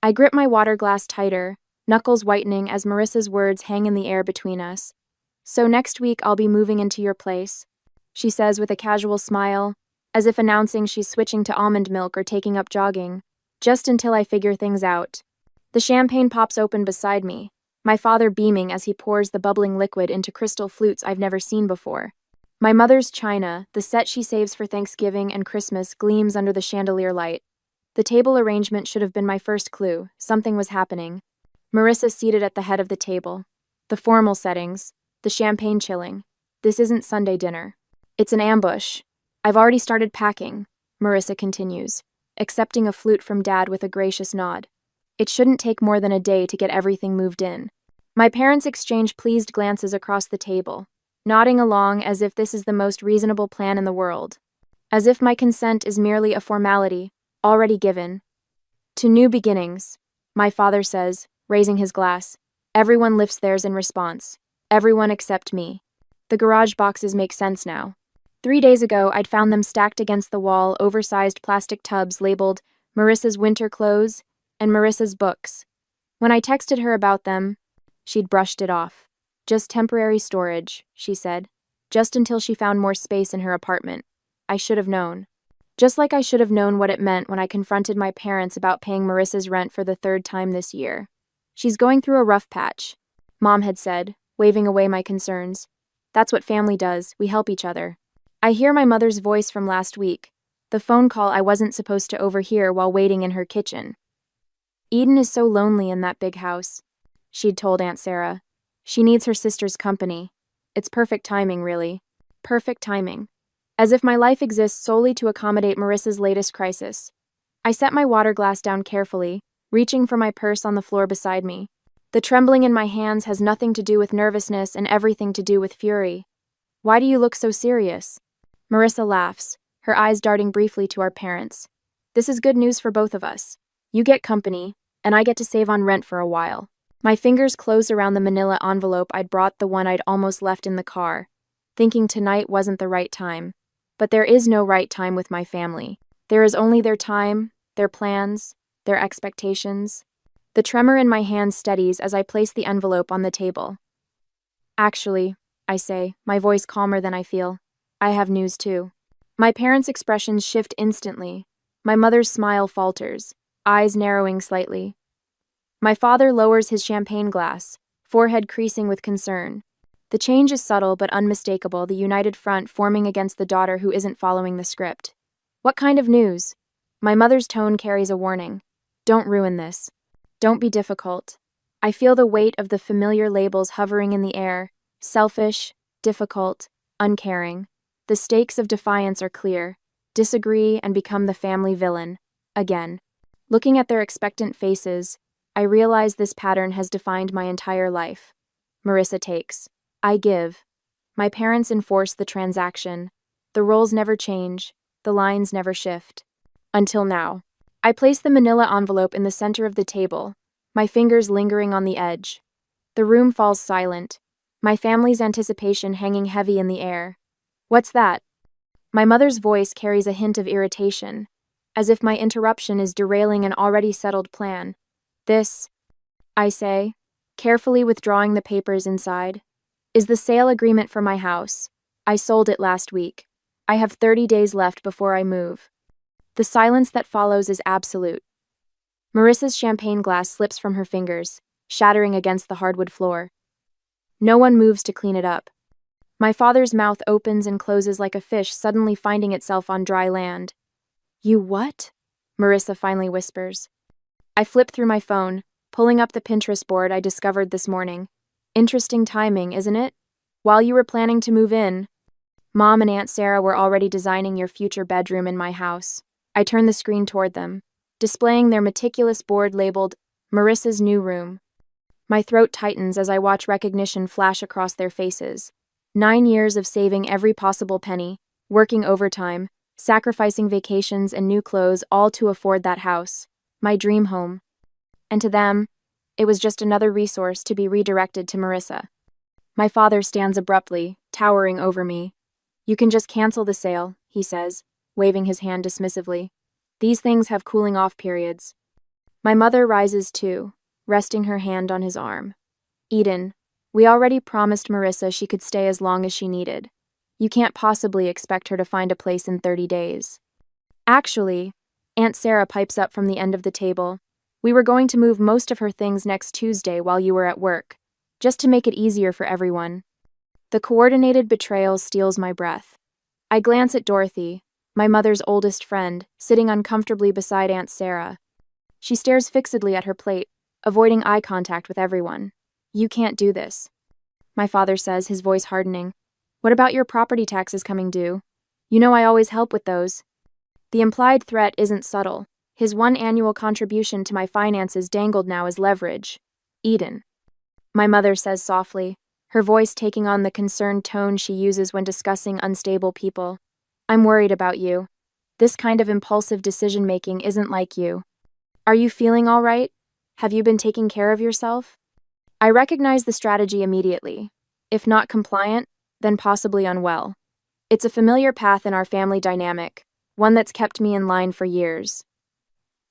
I grip my water glass tighter, knuckles whitening as Marissa's words hang in the air between us. So next week I'll be moving into your place, she says with a casual smile, as if announcing she's switching to almond milk or taking up jogging, just until I figure things out. The champagne pops open beside me, my father beaming as he pours the bubbling liquid into crystal flutes I've never seen before. My mother's china, the set she saves for Thanksgiving and Christmas, gleams under the chandelier light. The table arrangement should have been my first clue. Something was happening. Marissa seated at the head of the table. The formal settings, the champagne chilling. This isn't Sunday dinner. It's an ambush. I've already started packing, Marissa continues, accepting a flute from Dad with a gracious nod. It shouldn't take more than a day to get everything moved in. My parents exchange pleased glances across the table, nodding along as if this is the most reasonable plan in the world. As if my consent is merely a formality, already given. To new beginnings, my father says, raising his glass. Everyone lifts theirs in response. Everyone except me. The garage boxes make sense now. 3 days ago, I'd found them stacked against the wall, oversized plastic tubs labeled Marissa's winter clothes and Marissa's books. When I texted her about them, she'd brushed it off. Just temporary storage, she said. Just until she found more space in her apartment. I should have known. Just like I should have known what it meant when I confronted my parents about paying Marissa's rent for the 3rd time this year. She's going through a rough patch, Mom had said, waving away my concerns. That's what family does, we help each other. I hear my mother's voice from last week, the phone call I wasn't supposed to overhear while waiting in her kitchen. Eden is so lonely in that big house, she'd told Aunt Sarah. She needs her sister's company. It's perfect timing, really. Perfect timing. As if my life exists solely to accommodate Marissa's latest crisis. I set my water glass down carefully, reaching for my purse on the floor beside me. The trembling in my hands has nothing to do with nervousness and everything to do with fury. Why do you look so serious? Marissa laughs, her eyes darting briefly to our parents. This is good news for both of us. You get company, and I get to save on rent for a while. My fingers closed around the manila envelope I'd brought, the one I'd almost left in the car, thinking tonight wasn't the right time. But there is no right time with my family. There is only their time, their plans, their expectations. The tremor in my hand steadies as I place the envelope on the table. Actually, I say, my voice calmer than I feel. I have news too. My parents' expressions shift instantly. My mother's smile falters, eyes narrowing slightly. My father lowers his champagne glass, forehead creasing with concern. The change is subtle but unmistakable, the united front forming against the daughter who isn't following the script. What kind of news? My mother's tone carries a warning. Don't ruin this. Don't be difficult. I feel the weight of the familiar labels hovering in the air. Selfish, difficult, uncaring. The stakes of defiance are clear. Disagree and become the family villain. Again. Looking at their expectant faces, I realize this pattern has defined my entire life. Marissa takes. I give. My parents enforce the transaction. The roles never change. The lines never shift. Until now. I place the manila envelope in the center of the table, my fingers lingering on the edge. The room falls silent, my family's anticipation hanging heavy in the air. What's that? My mother's voice carries a hint of irritation, as if my interruption is derailing an already settled plan. This, I say, carefully withdrawing the papers inside, is the sale agreement for my house. I sold it last week. I have 30 days left before I move. The silence that follows is absolute. Marissa's champagne glass slips from her fingers, shattering against the hardwood floor. No one moves to clean it up. My father's mouth opens and closes like a fish suddenly finding itself on dry land. You what? Marissa finally whispers. I flip through my phone, pulling up the Pinterest board I discovered this morning. Interesting timing, isn't it? While you were planning to move in, Mom and Aunt Sarah were already designing your future bedroom in my house. I turn the screen toward them, displaying their meticulous board labeled Marissa's new room. My throat tightens as I watch recognition flash across their faces. 9 years of saving every possible penny, working overtime, sacrificing vacations and new clothes, all to afford that house, my dream home. And to them, it was just another resource to be redirected to Marissa. My father stands abruptly, towering over me. You can just cancel the sale, he says, waving his hand dismissively. These things have cooling off periods. My mother rises too, resting her hand on his arm. Eden, we already promised Marissa she could stay as long as she needed. You can't possibly expect her to find a place in 30 days. Actually, Aunt Sarah pipes up from the end of the table. We were going to move most of her things next Tuesday while you were at work, just to make it easier for everyone. The coordinated betrayal steals my breath. I glance at Dorothy, my mother's oldest friend, sitting uncomfortably beside Aunt Sarah. She stares fixedly at her plate, avoiding eye contact with everyone. You can't do this, my father says, his voice hardening. What about your property taxes coming due? You know I always help with those. The implied threat isn't subtle. His one annual contribution to my finances dangled now as leverage. Eden, my mother says softly, her voice taking on the concerned tone she uses when discussing unstable people. I'm worried about you. This kind of impulsive decision-making isn't like you. Are you feeling all right? Have you been taking care of yourself? I recognize the strategy immediately. If not compliant, then possibly unwell. It's a familiar path in our family dynamic, one that's kept me in line for years.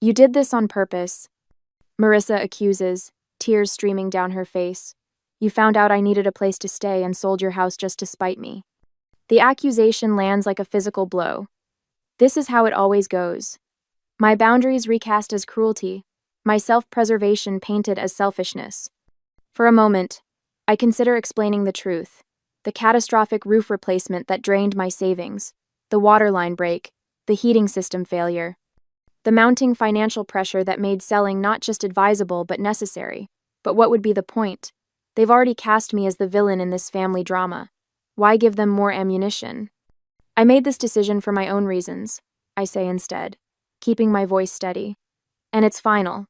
You did this on purpose, Marissa accuses, tears streaming down her face. You found out I needed a place to stay and sold your house just to spite me. The accusation lands like a physical blow. This is how it always goes. My boundaries recast as cruelty, my self-preservation painted as selfishness. For a moment, I consider explaining the truth. The catastrophic roof replacement that drained my savings, the water line break, the heating system failure. The mounting financial pressure that made selling not just advisable but necessary. But what would be the point? They've already cast me as the villain in this family drama. Why give them more ammunition? I made this decision for my own reasons, I say instead, keeping my voice steady. And it's final.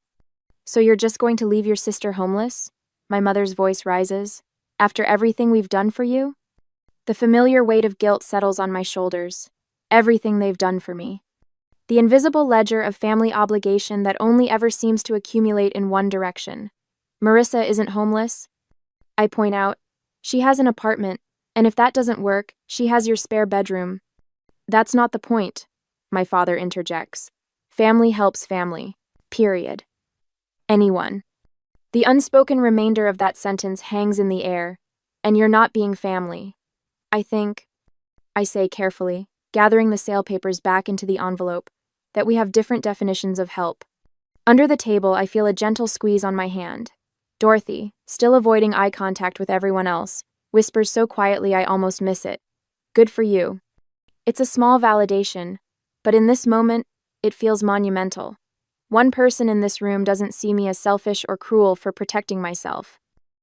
So you're just going to leave your sister homeless? My mother's voice rises. After everything we've done for you? The familiar weight of guilt settles on my shoulders. Everything they've done for me. The invisible ledger of family obligation that only ever seems to accumulate in one direction. Marissa isn't homeless, I point out. She has an apartment, and if that doesn't work, she has your spare bedroom. That's not the point, my father interjects. Family helps family. Period. Anyone. The unspoken remainder of that sentence hangs in the air, and you're not being family. I think, I say carefully, gathering the sale papers back into the envelope, that we have different definitions of help. Under the table, I feel a gentle squeeze on my hand. Dorothy, still avoiding eye contact with everyone else, whispers so quietly I almost miss it. Good for you. It's a small validation, but in this moment, it feels monumental. One person in this room doesn't see me as selfish or cruel for protecting myself.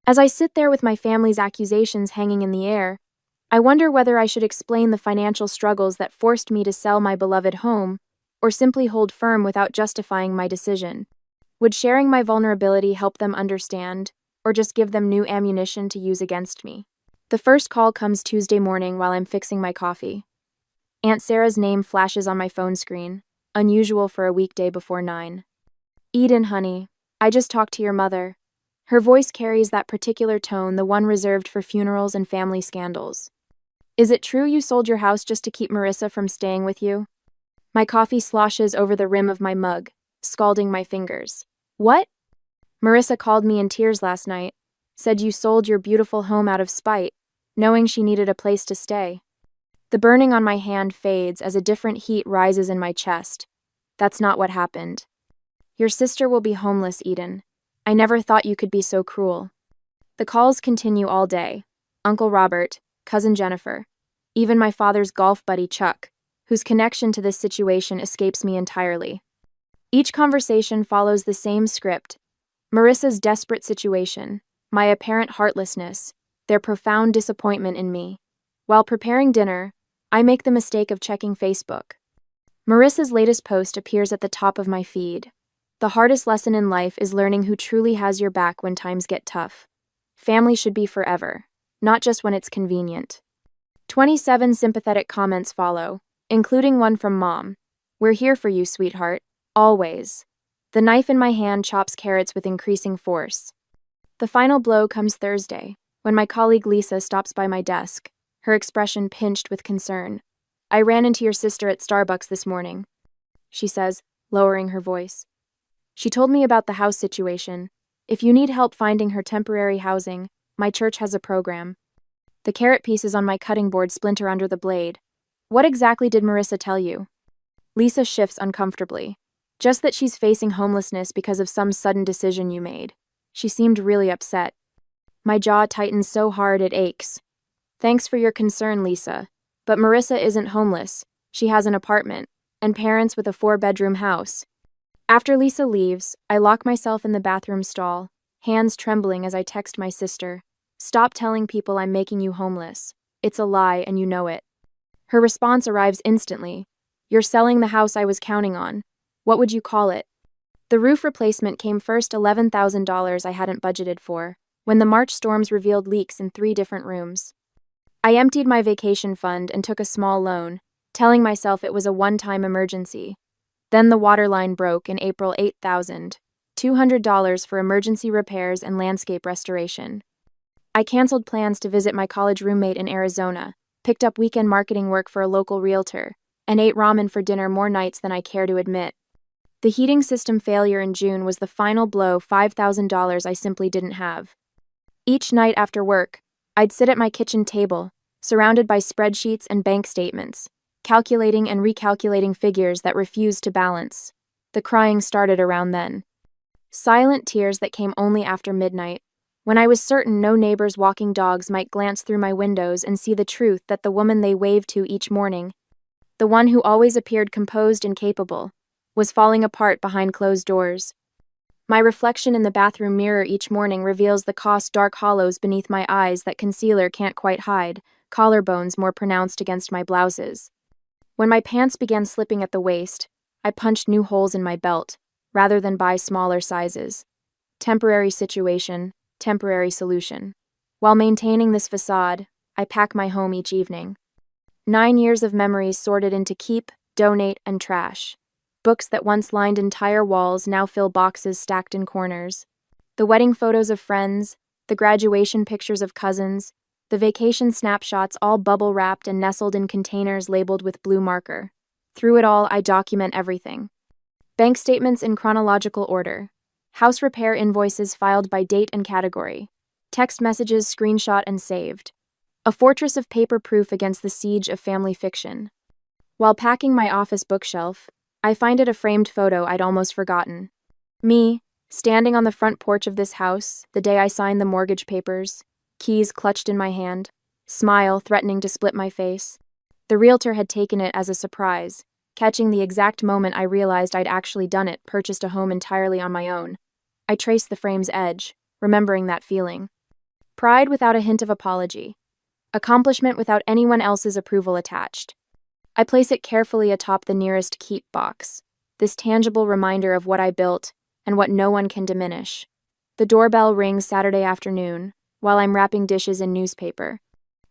As I sit there with my family's accusations hanging in the air, I wonder whether I should explain the financial struggles that forced me to sell my beloved home, or simply hold firm without justifying my decision. Would sharing my vulnerability help them understand, or just give them new ammunition to use against me? The first call comes Tuesday morning while I'm fixing my coffee. Aunt Sarah's name flashes on my phone screen, unusual for a weekday before 9. Eden, honey, I just talked to your mother. Her voice carries that particular tone, the one reserved for funerals and family scandals. Is it true you sold your house just to keep Marissa from staying with you? My coffee sloshes over the rim of my mug, scalding my fingers. What? Marissa called me in tears last night, said you sold your beautiful home out of spite, knowing she needed a place to stay. The burning on my hand fades as a different heat rises in my chest. That's not what happened. Your sister will be homeless, Eden. I never thought you could be so cruel. The calls continue all day. Uncle Robert, Cousin Jennifer, even my father's golf buddy Chuck, whose connection to this situation escapes me entirely. Each conversation follows the same script. Marissa's desperate situation, my apparent heartlessness, their profound disappointment in me. While preparing dinner, I make the mistake of checking Facebook. Marissa's latest post appears at the top of my feed. The hardest lesson in life is learning who truly has your back when times get tough. Family should be forever, not just when it's convenient. 27 sympathetic comments follow, including one from Mom. We're here for you, sweetheart. Always. The knife in my hand chops carrots with increasing force. The final blow comes Thursday, when my colleague Lisa stops by my desk, her expression pinched with concern. I ran into your sister at Starbucks this morning, she says, lowering her voice. She told me about the house situation. If you need help finding her temporary housing, my church has a program. The carrot pieces on my cutting board splinter under the blade. What exactly did Marissa tell you? Lisa shifts uncomfortably. Just that she's facing homelessness because of some sudden decision you made. She seemed really upset. My jaw tightens so hard it aches. Thanks for your concern, Lisa. But Marissa isn't homeless. She has an apartment, and parents with a 4-bedroom house. After Lisa leaves, I lock myself in the bathroom stall, hands trembling as I text my sister. Stop telling people I'm making you homeless. It's a lie and you know it. Her response arrives instantly. You're selling the house I was counting on. What would you call it? The roof replacement came first, $11,000 I hadn't budgeted for, when the March storms revealed leaks in 3 different rooms. I emptied my vacation fund and took a small loan, telling myself it was a one-time emergency. Then the water line broke in April. $8,200 for emergency repairs and landscape restoration. I canceled plans to visit my college roommate in Arizona, picked up weekend marketing work for a local realtor, and ate ramen for dinner more nights than I care to admit. The heating system failure in June was the final blow, $5,000 I simply didn't have. Each night after work, I'd sit at my kitchen table, surrounded by spreadsheets and bank statements, calculating and recalculating figures that refused to balance. The crying started around then. Silent tears that came only after midnight, when I was certain no neighbors walking dogs might glance through my windows and see the truth that the woman they waved to each morning, the one who always appeared composed and capable, was falling apart behind closed doors. My reflection in the bathroom mirror each morning reveals the caused dark hollows beneath my eyes that concealer can't quite hide, collarbones more pronounced against my blouses. When my pants began slipping at the waist, I punched new holes in my belt, rather than buy smaller sizes. Temporary situation, temporary solution. While maintaining this facade, I pack my home each evening. 9 years of memories sorted into keep, donate, and trash. Books that once lined entire walls now fill boxes stacked in corners. The wedding photos of friends, the graduation pictures of cousins, the vacation snapshots all bubble-wrapped and nestled in containers labeled with blue marker. Through it all, I document everything. Bank statements in chronological order. House repair invoices filed by date and category. Text messages screenshot and saved. A fortress of paper proof against the siege of family fiction. While packing my office bookshelf, I find it a framed photo I'd almost forgotten. Me, standing on the front porch of this house, the day I signed the mortgage papers, keys clutched in my hand, smile threatening to split my face. The realtor had taken it as a surprise, catching the exact moment I realized I'd actually done it, purchased a home entirely on my own. I traced the frame's edge, remembering that feeling. Pride without a hint of apology. Accomplishment without anyone else's approval attached. I place it carefully atop the nearest keep box, this tangible reminder of what I built and what no one can diminish. The doorbell rings Saturday afternoon, while I'm wrapping dishes in newspaper.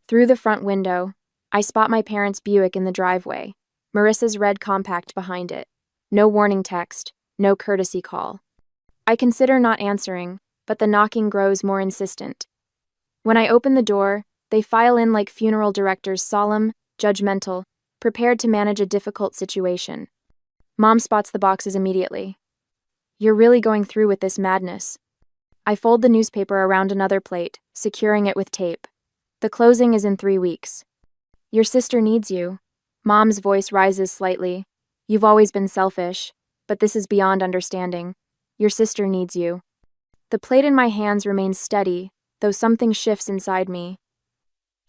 Through the front window, I spot my parents' Buick in the driveway, Marissa's red compact behind it. No warning text, no courtesy call. I consider not answering, but the knocking grows more insistent. When I open the door, they file in like funeral directors, solemn, judgmental, prepared to manage a difficult situation. Mom spots the boxes immediately. You're really going through with this madness. I fold the newspaper around another plate, securing it with tape. The closing is in 3 weeks. Your sister needs you. Mom's voice rises slightly. You've always been selfish, but this is beyond understanding. Your sister needs you. The plate in my hands remains steady, though something shifts inside me.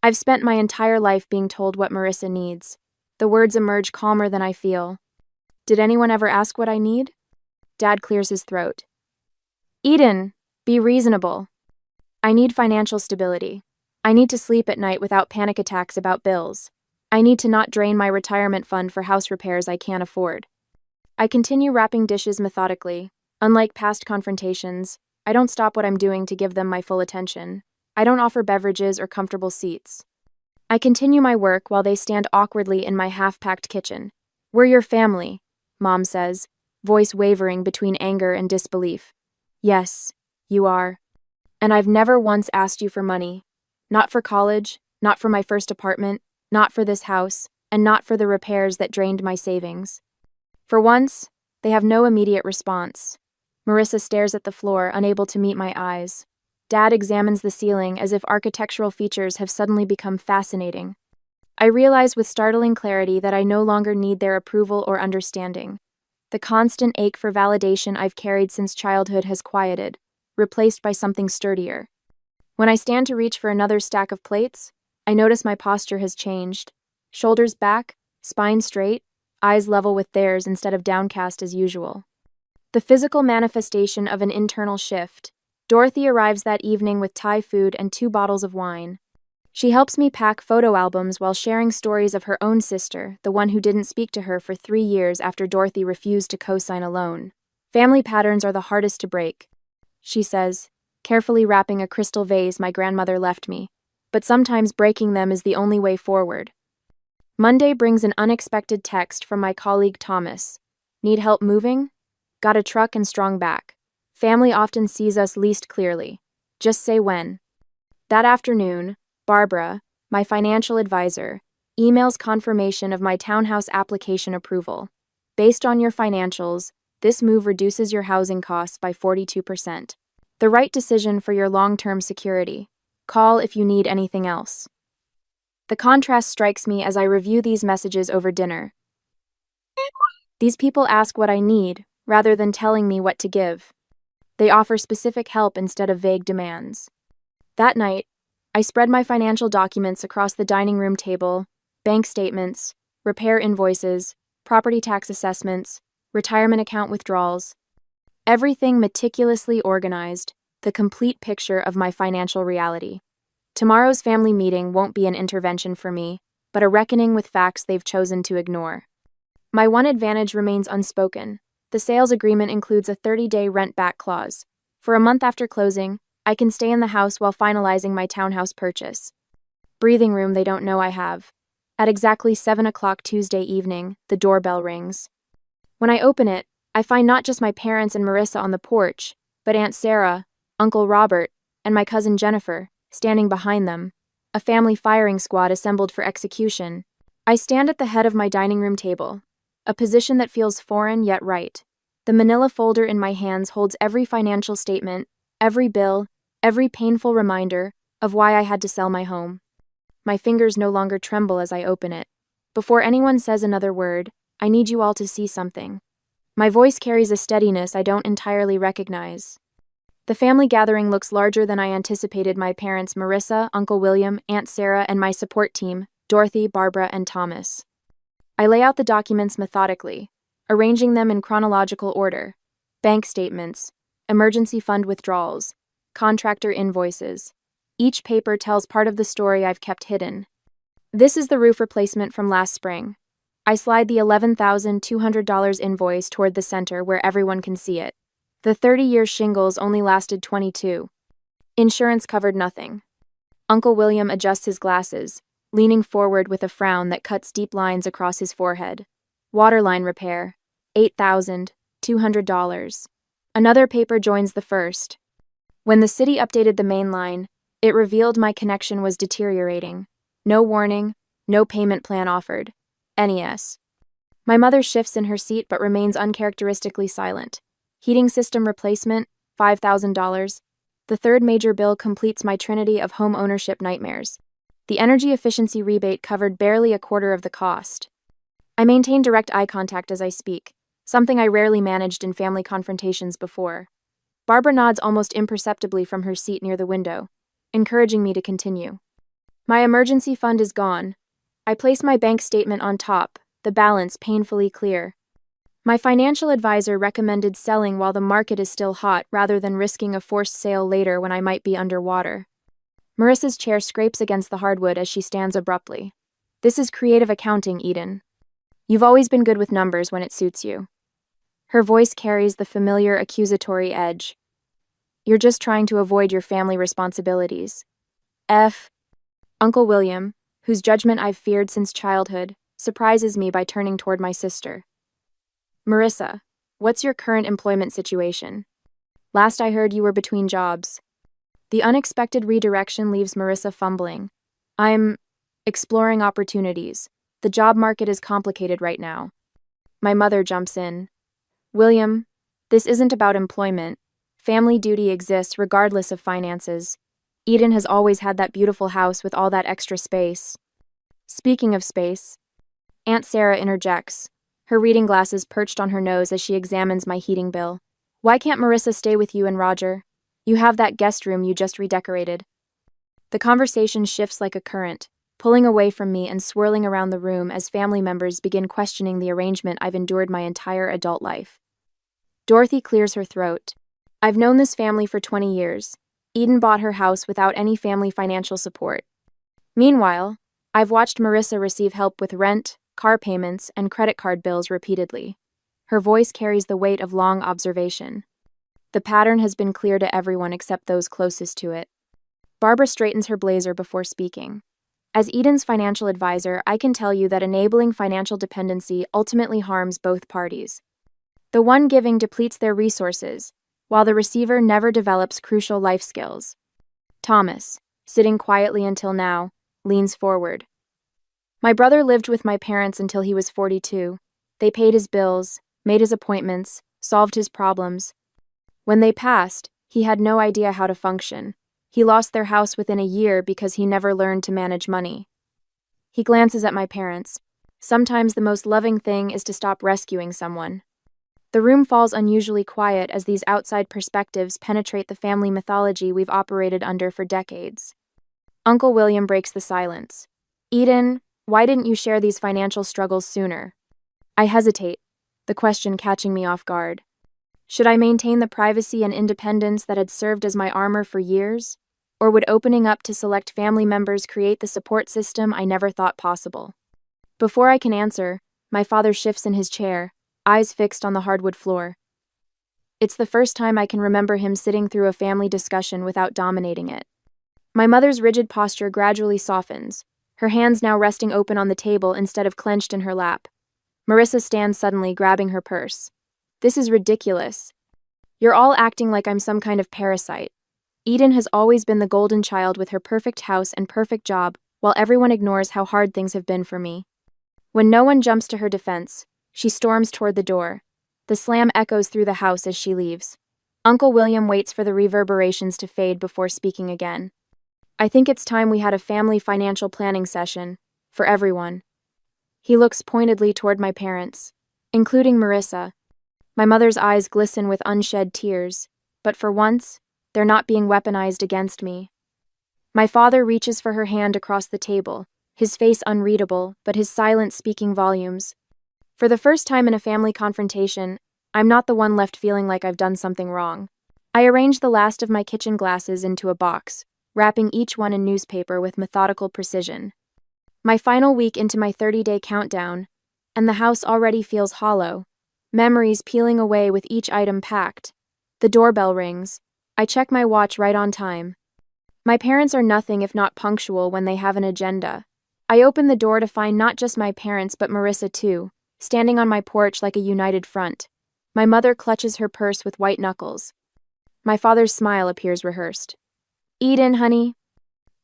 I've spent my entire life being told what Marissa needs. The words emerge calmer than I feel. Did anyone ever ask what I need? Dad clears his throat. Eden, be reasonable. I need financial stability. I need to sleep at night without panic attacks about bills. I need to not drain my retirement fund for house repairs I can't afford. I continue wrapping dishes methodically. Unlike past confrontations, I don't stop what I'm doing to give them my full attention. I don't offer beverages or comfortable seats. I continue my work while they stand awkwardly in my half-packed kitchen. We're your family, Mom says, voice wavering between anger and disbelief. Yes, you are. And I've never once asked you for money. Not for college, not for my first apartment, not for this house, and not for the repairs that drained my savings. For once, they have no immediate response. Marissa stares at the floor, unable to meet my eyes. Dad examines the ceiling as if architectural features have suddenly become fascinating. I realize with startling clarity that I no longer need their approval or understanding. The constant ache for validation I've carried since childhood has quieted, replaced by something sturdier. When I stand to reach for another stack of plates, I notice my posture has changed. Shoulders back, spine straight, eyes level with theirs instead of downcast as usual. The physical manifestation of an internal shift. Dorothy arrives that evening with Thai food and 2 bottles of wine. She helps me pack photo albums while sharing stories of her own sister, the one who didn't speak to her for 3 years after Dorothy refused to co-sign a loan. Family patterns are the hardest to break, she says, carefully wrapping a crystal vase my grandmother left me. But sometimes breaking them is the only way forward. Monday brings an unexpected text from my colleague Thomas. Need help moving? Got a truck and strong back. Family often sees us least clearly. Just say when. That afternoon, Barbara, my financial advisor, emails confirmation of my townhouse application approval. Based on your financials, this move reduces your housing costs by 42%. The right decision for your long-term security. Call if you need anything else. The contrast strikes me as I review these messages over dinner. These people ask what I need, rather than telling me what to give. They offer specific help instead of vague demands. That night, I spread my financial documents across the dining room table: bank statements, repair invoices, property tax assessments, retirement account withdrawals. Everything meticulously organized, the complete picture of my financial reality. Tomorrow's family meeting won't be an intervention for me, but a reckoning with facts they've chosen to ignore. My one advantage remains unspoken. The sales agreement includes a 30-day rent-back clause. For a month after closing, I can stay in the house while finalizing my townhouse purchase. Breathing room they don't know I have. At exactly 7 o'clock Tuesday evening, the doorbell rings. When I open it, I find not just my parents and Marissa on the porch, but Aunt Sarah, Uncle Robert, and my cousin Jennifer, standing behind them, a family firing squad assembled for execution. I stand at the head of my dining room table, a position that feels foreign yet right. The manila folder in my hands holds every financial statement, every bill, every painful reminder of why I had to sell my home. My fingers no longer tremble as I open it. Before anyone says another word, I need you all to see something. My voice carries a steadiness I don't entirely recognize. The family gathering looks larger than I anticipated. My parents, Marissa, Uncle William, Aunt Sarah, and my support team, Dorothy, Barbara, and Thomas. I lay out the documents methodically, arranging them in chronological order: bank statements, emergency fund withdrawals, contractor invoices. Each paper tells part of the story I've kept hidden. This is the roof replacement from last spring. I slide the $11,200 invoice toward the center where everyone can see it. The 30-year shingles only lasted 22. Insurance covered nothing. Uncle William adjusts his glasses, leaning forward with a frown that cuts deep lines across his forehead. Waterline repair, $8,200. Another paper joins the first. When the city updated the main line, it revealed my connection was deteriorating. No warning, no payment plan offered. NES. My mother shifts in her seat but remains uncharacteristically silent. Heating system replacement, $5,000. The third major bill completes my trinity of home ownership nightmares. The energy efficiency rebate covered barely a quarter of the cost. I maintain direct eye contact as I speak, something I rarely managed in family confrontations before. Barbara nods almost imperceptibly from her seat near the window, encouraging me to continue. My emergency fund is gone. I place my bank statement on top, the balance painfully clear. My financial advisor recommended selling while the market is still hot rather than risking a forced sale later when I might be underwater. Marissa's chair scrapes against the hardwood as she stands abruptly. This is creative accounting, Eden. You've always been good with numbers when it suits you. Her voice carries the familiar accusatory edge. You're just trying to avoid your family responsibilities. Uncle William, whose judgment I've feared since childhood, surprises me by turning toward my sister. Marissa, what's your current employment situation? Last I heard you were between jobs. The unexpected redirection leaves Marissa fumbling. I'm exploring opportunities. The job market is complicated right now. My mother jumps in. William, This isn't about employment. Family duty exists regardless of finances. Eden has always had that beautiful house with all that extra space. Speaking of space, Aunt Sarah interjects, her reading glasses perched on her nose as she examines my heating bill. Why can't Marissa stay with you and Roger? You have that guest room you just redecorated. The conversation shifts like a current, pulling away from me and swirling around the room as family members begin questioning the arrangement I've endured my entire adult life. Dorothy clears her throat. I've known this family for 20 years. Eden bought her house without any family financial support. Meanwhile, I've watched Marissa receive help with rent, car payments, and credit card bills repeatedly. Her voice carries the weight of long observation. The pattern has been clear to everyone except those closest to it. Barbara straightens her blazer before speaking. As Eden's financial advisor, I can tell you that enabling financial dependency ultimately harms both parties. The one giving depletes their resources, while the receiver never develops crucial life skills. Thomas, sitting quietly until now, leans forward. My brother lived with my parents until he was 42. They paid his bills, made his appointments, solved his problems. When they passed, he had no idea how to function. He lost their house within a year because he never learned to manage money. He glances at my parents. Sometimes the most loving thing is to stop rescuing someone. The room falls unusually quiet as these outside perspectives penetrate the family mythology we've operated under for decades. Uncle William breaks the silence. Eden, why didn't you share these financial struggles sooner? I hesitate, the question catching me off guard. Should I maintain the privacy and independence that had served as my armor for years? Or would opening up to select family members create the support system I never thought possible? Before I can answer, my father shifts in his chair, eyes fixed on the hardwood floor. It's the first time I can remember him sitting through a family discussion without dominating it. My mother's rigid posture gradually softens, her hands now resting open on the table instead of clenched in her lap. Marissa stands suddenly, grabbing her purse. This is ridiculous. You're all acting like I'm some kind of parasite. Eden has always been the golden child with her perfect house and perfect job, while everyone ignores how hard things have been for me. When no one jumps to her defense, she storms toward the door. The slam echoes through the house as she leaves. Uncle William waits for the reverberations to fade before speaking again. I think it's time we had a family financial planning session, for everyone. He looks pointedly toward my parents, including Marissa. My mother's eyes glisten with unshed tears, but for once, they're not being weaponized against me. My father reaches for her hand across the table, his face unreadable, but his silence speaking volumes. For the first time in a family confrontation, I'm not the one left feeling like I've done something wrong. I arrange the last of my kitchen glasses into a box, wrapping each one in newspaper with methodical precision. My final week into my 30-day countdown, and the house already feels hollow, memories peeling away with each item packed. The doorbell rings. I check my watch right on time. My parents are nothing if not punctual when they have an agenda. I open the door to find not just my parents but Marissa too, standing on my porch like a united front. My mother clutches her purse with white knuckles. My father's smile appears rehearsed. Eden, honey,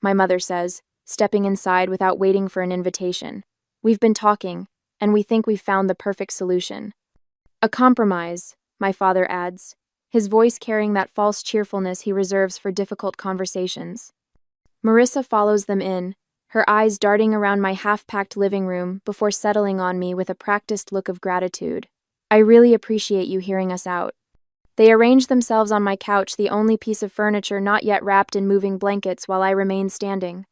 my mother says, stepping inside without waiting for an invitation. We've been talking, and we think we've found the perfect solution. A compromise, my father adds, his voice carrying that false cheerfulness he reserves for difficult conversations. Marissa follows them in, her eyes darting around my half-packed living room before settling on me with a practiced look of gratitude. I really appreciate you hearing us out. They arrange themselves on my couch, the only piece of furniture not yet wrapped in moving blankets, while I remain standing.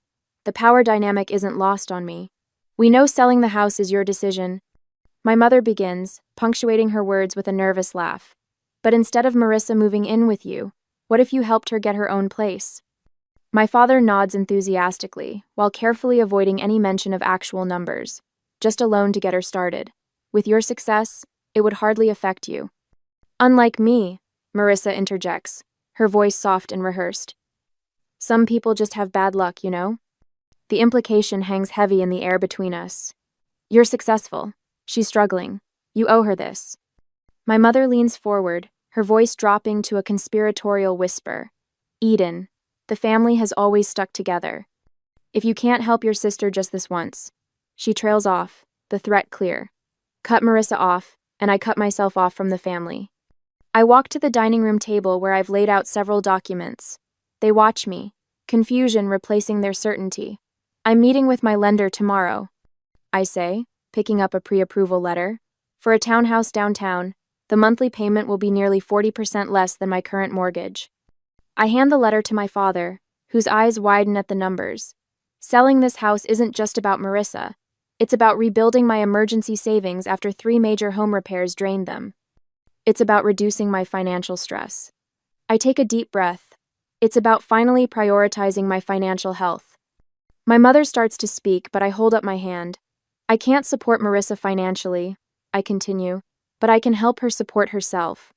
The power dynamic isn't lost on me. We know selling the house is your decision. My mother begins, punctuating her words with a nervous laugh. But instead of Marissa moving in with you, what if you helped her get her own place? My father nods enthusiastically, while carefully avoiding any mention of actual numbers. Just a loan to get her started. With your success, it would hardly affect you. Unlike me, Marissa interjects, her voice soft and rehearsed. Some people just have bad luck, you know? The implication hangs heavy in the air between us. You're successful. She's struggling. You owe her this. My mother leans forward, her voice dropping to a conspiratorial whisper. Eden, the family has always stuck together. If you can't help your sister just this once. She trails off, the threat clear. Cut Marissa off, and I cut myself off from the family. I walk to the dining room table where I've laid out several documents. They watch me, confusion replacing their certainty. I'm meeting with my lender tomorrow, I say, picking up a pre-approval letter. For a townhouse downtown, the monthly payment will be nearly 40% less than my current mortgage. I hand the letter to my father, whose eyes widen at the numbers. Selling this house isn't just about Marissa. It's about rebuilding my emergency savings after 3 major home repairs drained them. It's about reducing my financial stress. I take a deep breath. It's about finally prioritizing my financial health. My mother starts to speak, but I hold up my hand. I can't support Marissa financially, I continue, but I can help her support herself.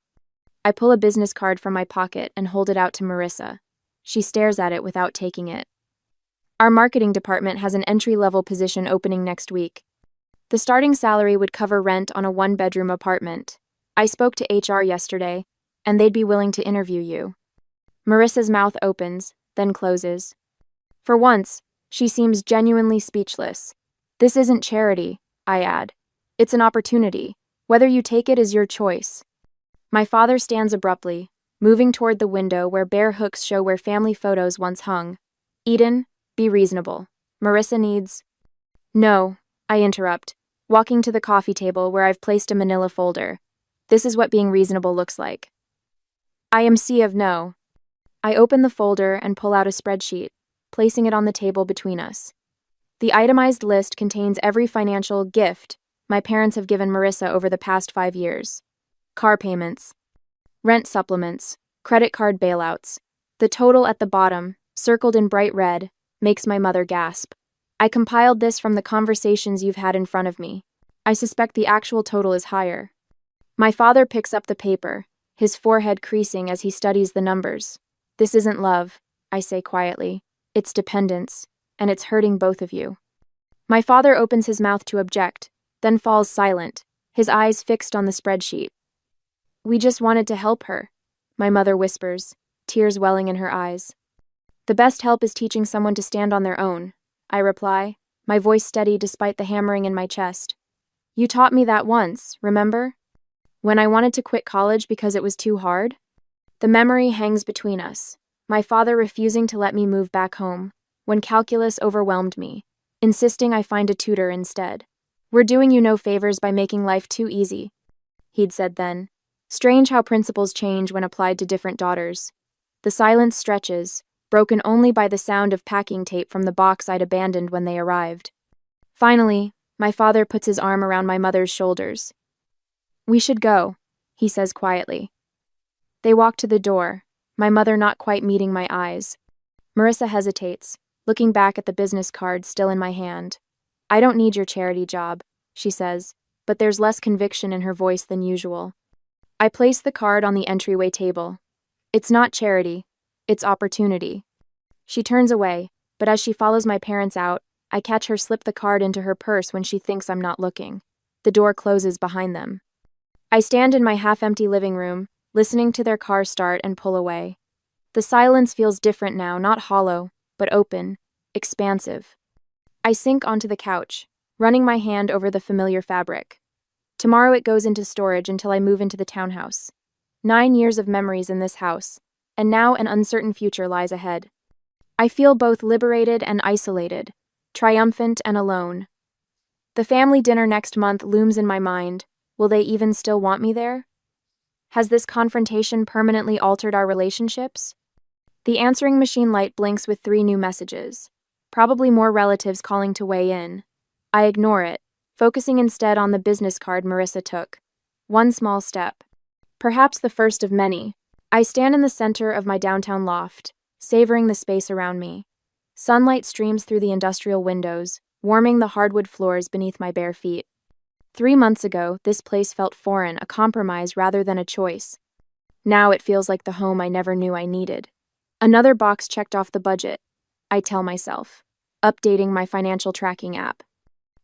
I pull a business card from my pocket and hold it out to Marissa. She stares at it without taking it. Our marketing department has an entry-level position opening next week. The starting salary would cover rent on a 1-bedroom apartment. I spoke to HR yesterday, and they'd be willing to interview you. Marissa's mouth opens, then closes. For once, she seems genuinely speechless. This isn't charity, I add. It's an opportunity. Whether you take it is your choice. My father stands abruptly, moving toward the window where bare hooks show where family photos once hung. Eden, be reasonable. Marissa needs... No, I interrupt, walking to the coffee table where I've placed a manila folder. This is what being reasonable looks like. IMC of no. I open the folder and pull out a spreadsheet, placing it on the table between us. The itemized list contains every financial gift my parents have given Marissa over the past 5 years. Car payments, rent supplements, credit card bailouts. The total at the bottom, circled in bright red, makes my mother gasp. I compiled this from the conversations you've had in front of me. I suspect the actual total is higher. My father picks up the paper, his forehead creasing as he studies the numbers. This isn't love, I say quietly. It's dependence, and it's hurting both of you. My father opens his mouth to object, then falls silent, his eyes fixed on the spreadsheet. We just wanted to help her, my mother whispers, tears welling in her eyes. The best help is teaching someone to stand on their own, I reply, my voice steady despite the hammering in my chest. You taught me that once, remember? When I wanted to quit college because it was too hard? The memory hangs between us, my father refusing to let me move back home, when calculus overwhelmed me, insisting I find a tutor instead. We're doing you no favors by making life too easy, he'd said then. Strange how principles change when applied to different daughters. The silence stretches, broken only by the sound of packing tape from the box I'd abandoned when they arrived. Finally, my father puts his arm around my mother's shoulders. We should go, he says quietly. They walk to the door, my mother not quite meeting my eyes. Marissa hesitates, looking back at the business card still in my hand. I don't need your charity job, she says, but there's less conviction in her voice than usual. I place the card on the entryway table. It's not charity, it's opportunity. She turns away, but as she follows my parents out, I catch her slip the card into her purse when she thinks I'm not looking. The door closes behind them. I stand in my half-empty living room, listening to their car start and pull away. The silence feels different now, not hollow, but open, expansive. I sink onto the couch, running my hand over the familiar fabric. Tomorrow it goes into storage until I move into the townhouse. 9 years of memories in this house, and now an uncertain future lies ahead. I feel both liberated and isolated, triumphant and alone. The family dinner next month looms in my mind. Will they even still want me there? Has this confrontation permanently altered our relationships? The answering machine light blinks with 3 new messages. Probably more relatives calling to weigh in. I ignore it, focusing instead on the business card Marissa took. One small step. Perhaps the first of many. I stand in the center of my downtown loft, savoring the space around me. Sunlight streams through the industrial windows, warming the hardwood floors beneath my bare feet. 3 months ago, this place felt foreign, a compromise rather than a choice. Now it feels like the home I never knew I needed. Another box checked off the budget, I tell myself, updating my financial tracking app.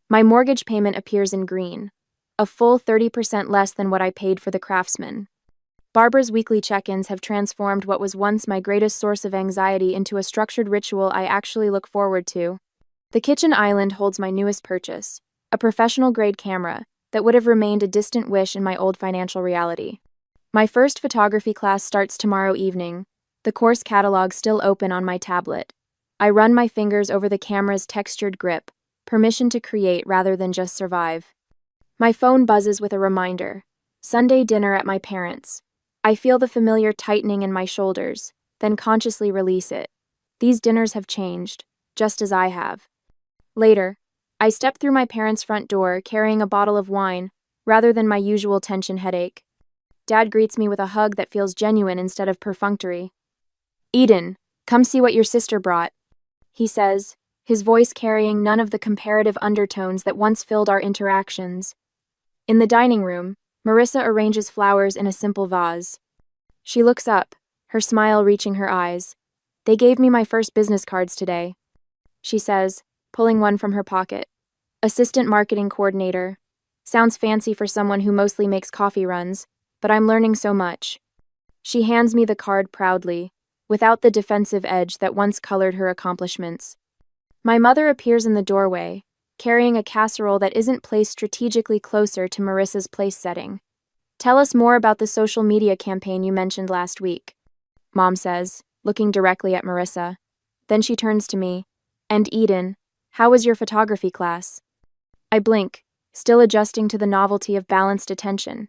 My mortgage payment appears in green, a full 30% less than what I paid for the Craftsman. Barbara's weekly check-ins have transformed what was once my greatest source of anxiety into a structured ritual I actually look forward to. The kitchen island holds my newest purchase, a professional-grade camera that would have remained a distant wish in my old financial reality. My first photography class starts tomorrow evening, the course catalog still open on my tablet. I run my fingers over the camera's textured grip, permission to create rather than just survive. My phone buzzes with a reminder. Sunday dinner at my parents'. I feel the familiar tightening in my shoulders, then consciously release it. These dinners have changed, just as I have. Later, I step through my parents' front door carrying a bottle of wine, rather than my usual tension headache. Dad greets me with a hug that feels genuine instead of perfunctory. "Eden, come see what your sister brought," he says, his voice carrying none of the comparative undertones that once filled our interactions. In the dining room, Marissa arranges flowers in a simple vase. She looks up, her smile reaching her eyes. "They gave me my first business cards today," she says, pulling one from her pocket. "Assistant marketing coordinator. Sounds fancy for someone who mostly makes coffee runs, but I'm learning so much." She hands me the card proudly, without the defensive edge that once colored her accomplishments. My mother appears in the doorway, carrying a casserole that isn't placed strategically closer to Marissa's place setting. "Tell us more about the social media campaign you mentioned last week," Mom says, looking directly at Marissa. Then she turns to me. "And Eden, how was your photography class?" I blink, still adjusting to the novelty of balanced attention.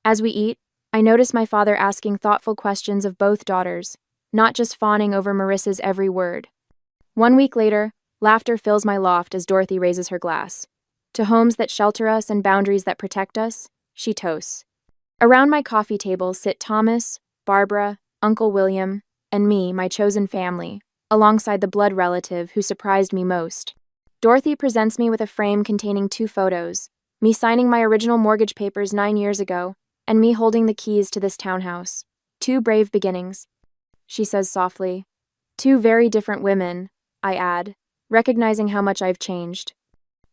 As we eat, I notice my father asking thoughtful questions of both daughters, not just fawning over Marissa's every word. 1 week later, laughter fills my loft as Dorothy raises her glass. "To homes that shelter us and boundaries that protect us," she toasts. Around my coffee table sit Thomas, Barbara, Uncle William, and me, my chosen family, alongside the blood relative who surprised me most. Dorothy presents me with a frame containing 2 photos, me signing my original mortgage papers 9 years ago, and me holding the keys to this townhouse. 2 brave beginnings, she says softly. 2 very different women, I add, recognizing how much I've changed.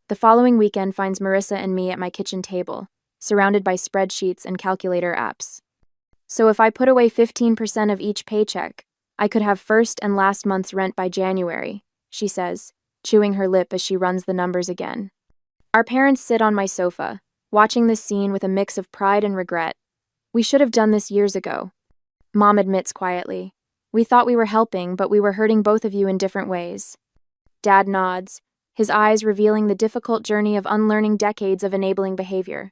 The following weekend finds Marissa and me at my kitchen table, surrounded by spreadsheets and calculator apps. "So if I put away 15% of each paycheck, I could have first and last month's rent by January," she says, chewing her lip as she runs the numbers again. Our parents sit on my sofa, watching this scene with a mix of pride and regret. "We should have done this years ago," Mom admits quietly. "We thought we were helping, but we were hurting both of you in different ways." Dad nods, his eyes revealing the difficult journey of unlearning decades of enabling behavior.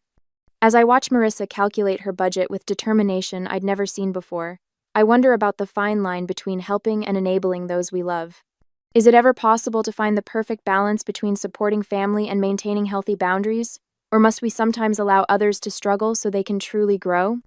As I watch Marissa calculate her budget with determination I'd never seen before, I wonder about the fine line between helping and enabling those we love. Is it ever possible to find the perfect balance between supporting family and maintaining healthy boundaries? Or must we sometimes allow others to struggle so they can truly grow?